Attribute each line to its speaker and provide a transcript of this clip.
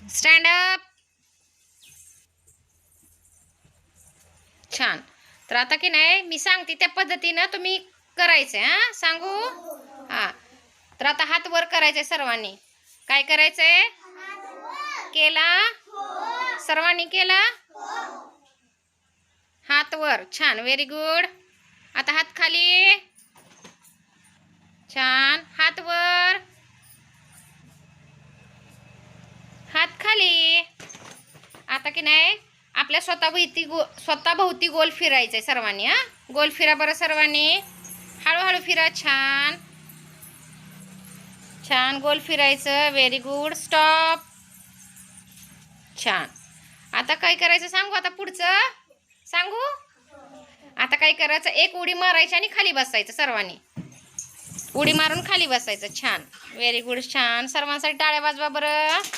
Speaker 1: Stand up. छान. तर आता की नाही मी सांगते त्या पद्धतीनं तुम्ही करायचंय. हा सांगू. हा. तर आता हात वर करायचे सर्वांनी. काय करायचंय? केला. सर्वांनी केला. हात वर. छान. Very good. आता हात खाली. छान. हात वर. हात खाली. आता की नाही आपल्या स्वतःभोवती गोल फिरायचंय सर्वांनी. हा गोल फिरा बरं सर्वांनी. हळूहळू फिरा. छान छान गोल फिरायचं. Very good. स्टॉप. छान. आता काय करायचं सांगू. आता पुढचं सांगू. आता काय करायचं, एक उडी मारायची आणि खाली बसायचं सर्वांनी. उडी मारून खाली बसायचं. छान. Very good. छान. सर्वांसाठी टाळ्या वाजवा बरं.